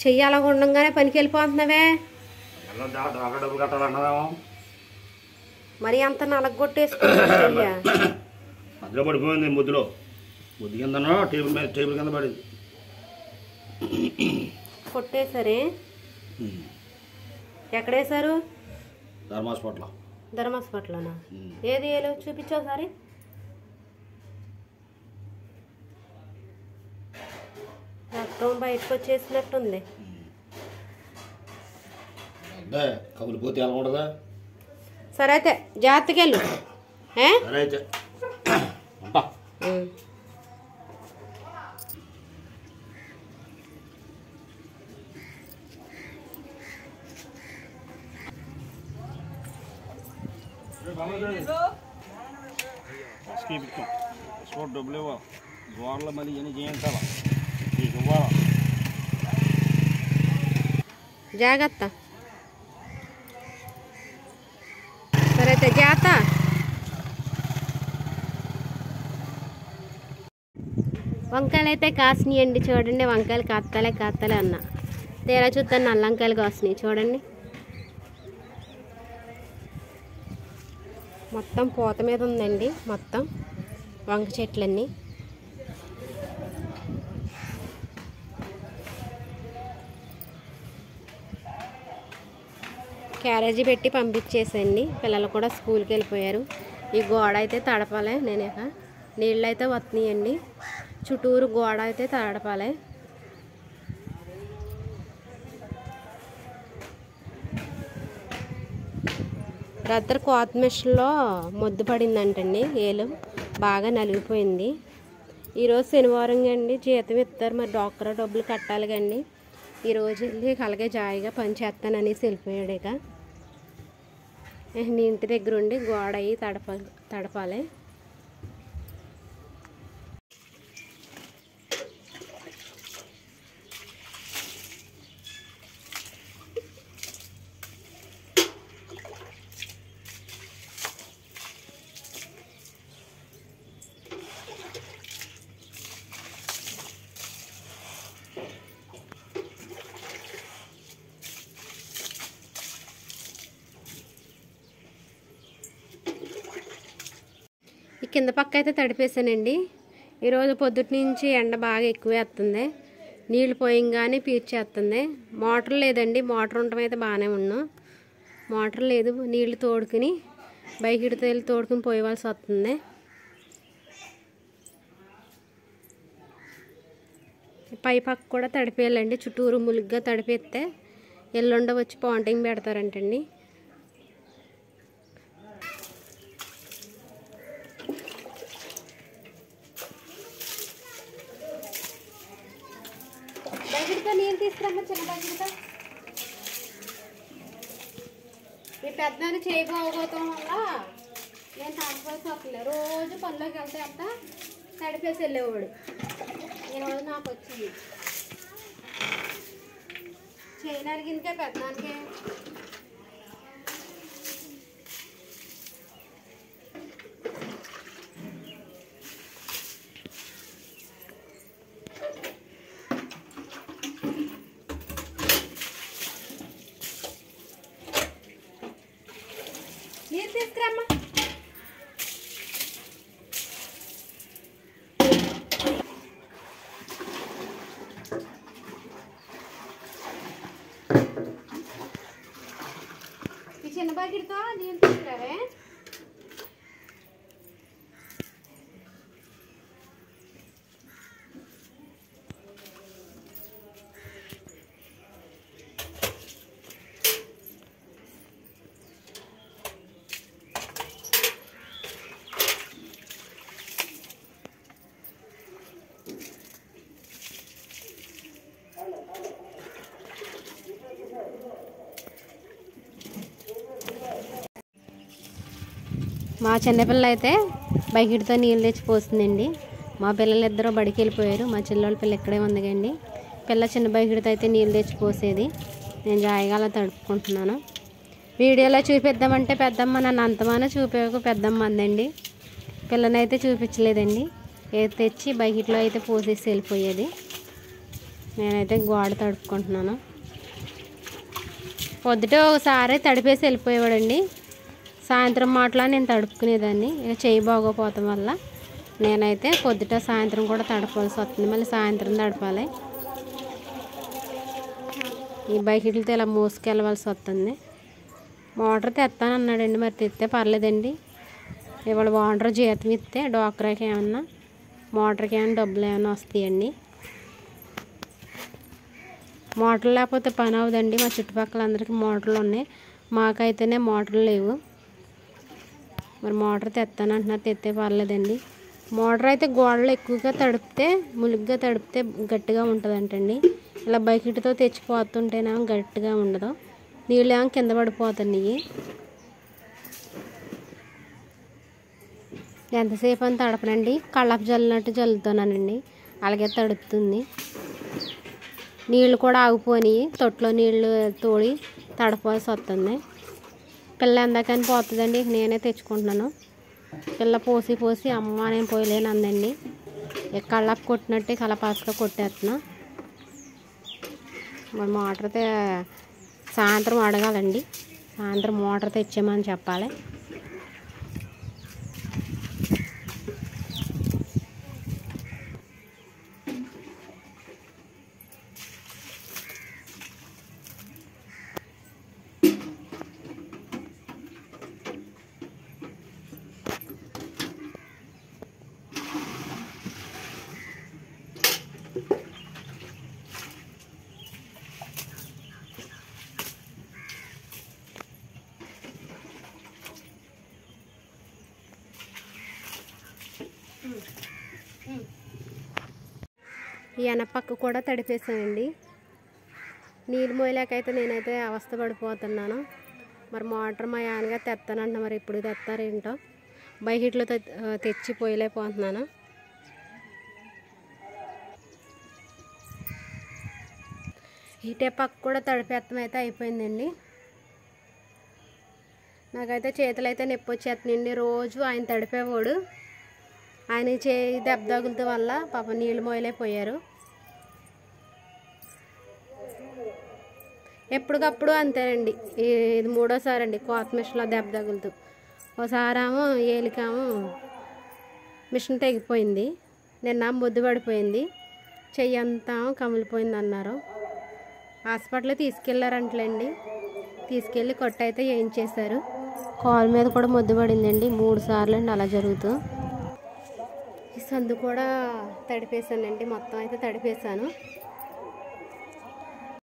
చెయ్యి అలా ఉండగానే పనికి వెళ్ళిపోతున్నావే. మరి అంత నలగొట్టేసుకున్నా మధ్యలో పడిపోయింది. ముద్దు కింద టేబుల్ కింద పడింది. కొట్టేసరే. ఎక్కడేసారు? ధర్మాస్పట్లోనా? ఏది ఏలో చూపించావు సారి. రక్తం బయటకు వచ్చేసినట్టుంది. కబులిపోతే ఎలా ఉండదా? సరే అయితే జాగ్రత్తగా వెళ్ళు. సరే అయితే ఉంటా. డబ్బులు ఇవ్వాలి. గోడలు మళ్ళీ ఇవన్నీ చేయించాలా? నీకు ఇవ్వాలా? జాగ్రత్త. సరే అయితే జాగ్రత్త. వంకాయలు అయితే కాసినాయండి. చూడండి, వంకాయలు కాస్తలే అన్న. తీరా చూస్తాను నల్ల వంకాయలు కాసినాయి. చూడండి, మొత్తం పూత మీద ఉందండి. మొత్తం వంక చెట్లన్నీ. క్యారేజీ పెట్టి పంపించేసండి. పిల్లలు కూడా స్కూల్కి వెళ్ళిపోయారు. ఈ గోడ అయితే తడపాలి. నేను ఇక నీళ్ళు అయితే వస్తున్నాయండి. చుట్టూరు గోడ అయితే తడపాలి. రాత్రి కోత మిషన్లో మొద్దు పడిందంటండి. ఏలు బాగా నలిగిపోయింది. ఈరోజు శనివారం అండి, జీతం ఇస్తారు. మరి డాక్టర్ డబ్బులు కట్టాలి కండి. ఈరోజు వెళ్ళి అలాగే జాయిగా పని చేస్తాననేసి వెళ్ళిపోయాడు. ఇక నీ ఇంటి దగ్గర ఉండి గోడ అయ్యి తడపాలి. ఈ కింద పక్క అయితే తడిపేసానండి. ఈరోజు పొద్దుటి నుంచి ఎండ బాగా ఎక్కువేస్తుంది. నీళ్ళు పోయంగానే పీర్చేస్తుంది. మోటార్ లేదండి. మోటార్ ఉండటం అయితే బాగానే ఉన్నాం. మోటార్ లేదు. నీళ్లు తోడుకుని బయటితో వెళ్ళి తోడుకుని పోయవలసి వస్తుంది. పై పక్క కూడా తడిపేయాలండి. చుట్టూరు ములుగ్గా తడిపేస్తే ఎల్లుండ వచ్చి పాంటింగ్ పెడతారంటండి. బకెట్తో నీళ్ళు తీసుకురమ్మ. చిన్న బకెట్తో. ఈ పెద్దని చేయకపోవడం వల్ల నేను తడపవలసి వస్తుంది. రోజు పనిలోకి వెళ్తే అంతా తడిపేసి వెళ్ళేవాడు. ఈరోజు నాకు వచ్చింది. చేయనరిగిందికే పెద్దదానికే. నీరు తీసుకురమ్మా. ఈ చిన్న బకెట్తో నీళ్ళు తీసుకురావే. మా చిన్నపిల్ల అయితే బకెట్తో నీళ్ళు తెచ్చి పోస్తుందండి. మా పిల్లలు ఇద్దరు బడికి వెళ్ళిపోయారు. మా చిన్నోళ్ళ పిల్ల ఇక్కడే ఉంది కండి. పిల్ల చిన్న బకెట్తో అయితే నీళ్ళు తెచ్చి పోసేది. నేను జాయిగా అలా తడుపుకుంటున్నాను. వీడియోలో చూపిద్దామంటే పెద్దమ్మ నన్ను అంతమానో చూపేకు పెద్దమ్మ అందండి. పిల్లనైతే చూపించలేదండి. ఏది తెచ్చి బకెట్లో అయితే పోసేసి వెళ్ళిపోయేది. నేనైతే గోడ తడుపుకుంటున్నాను. పొద్దుట ఒకసారి తడిపేసి వెళ్ళిపోయేవాడండి. సాయంత్రం మాటలా నేను తడుపుకునేదాన్ని. ఇక చేయి బాగోపోవటం వల్ల నేనైతే పొద్దుట సాయంత్రం కూడా తడపాల్సి వస్తుంది. మళ్ళీ సాయంత్రం తడపాలి. ఈ బకెట్లతో ఇలా మోసుకెళ్ళవలసి వస్తుంది. మోటార్ తెస్తానన్నాడండి, మరి తెస్తే పర్లేదండి. ఇవాళ వాటర్ జీతం ఇస్తే డోక్రాకి ఏమన్నా మోటార్కి ఏమైనా డబ్బులు ఏమైనా వస్తాయండి. మోటార్లు లేకపోతే పని అవుదండి. మా చుట్టుపక్కల అందరికీ మోటార్లు ఉన్నాయి, మాకైతేనే మోటార్లు లేవు. మరి మోటార్ తెస్తానంటున్నారు, తెస్తే పర్లేదండి. మోటార్ అయితే గోడలు ఎక్కువగా తడిపితే ములుగ్గా తడిపితే గట్టిగా ఉంటుందంటండి. ఇలా బకెట్తో తెచ్చిపోతుంటేనేమో గట్టిగా ఉండదు, నీళ్ళు ఏమో కింద పడిపోతున్నాయి. ఎంతసేపు అని తడపనండి, కళ్ళపు జల్లినట్టు జల్లుతున్నానండి, అలాగే తడుపుతుంది. నీళ్ళు కూడా ఆగిపోయి తొట్లో నీళ్ళు తోడి తడపాల్సి వస్తుంది. పిల్ల ఎందాకని పోతుందండి, నేనే తెచ్చుకుంటున్నాను. పిల్ల పోసి అమ్మ నేను పోయలేను అందండి. కళ్ళపు కొట్టినట్టే కలపాసుగా కొట్టేస్తున్నా. మరి మోటార్ సాయంత్రం అడగాలండి, సాయంత్రం మోటార్ తెచ్చామని చెప్పాలి. ఈ ఎనపక్క కూడా తడిపేసానండి. నీళ్ళు మోయలేకైతే నేనైతే అవస్థ పడిపోతున్నాను. మరి మోటార్ మా ఆయనగా తెస్తానంట, మరి ఎప్పుడు తెస్తారేంటో. బకెట్లో తెచ్చి పోయలేకపోతున్నాను. ఇటే పక్క కూడా తడిపేత్తం అయితే అయిపోయిందండి. నాకైతే చేతులు అయితే నొప్పి వచ్చేస్తున్నాయండి. రోజు ఆయన తడిపేవాడు, ఆయన చేయి దెబ్బ తగులుత వల్ల పాప నీళ్ళు మోయలేకపోయారు. ఎప్పటికప్పుడు అంతేనండి. ఇది మూడోసారి అండి కోత మిషన్లో దెబ్బ తగులుతూ. ఒకసారేమో ఏలికేమో మిషన్ తెగిపోయింది, నిన్న ముద్దు పడిపోయింది, చెయ్యి అంతా కమిలిపోయింది అన్నారు. హాస్పిటల్కి తీసుకెళ్ళారంటలేండి. తీసుకెళ్ళి కొట్టయితే వేయించేశారు. కాలు మీద కూడా ముద్దు పడిందండి 3 సార్లు అండి అలా జరుగుతూ. ఈ సందు కూడా తడిపేశానండి, మొత్తం అయితే తడిపేశాను.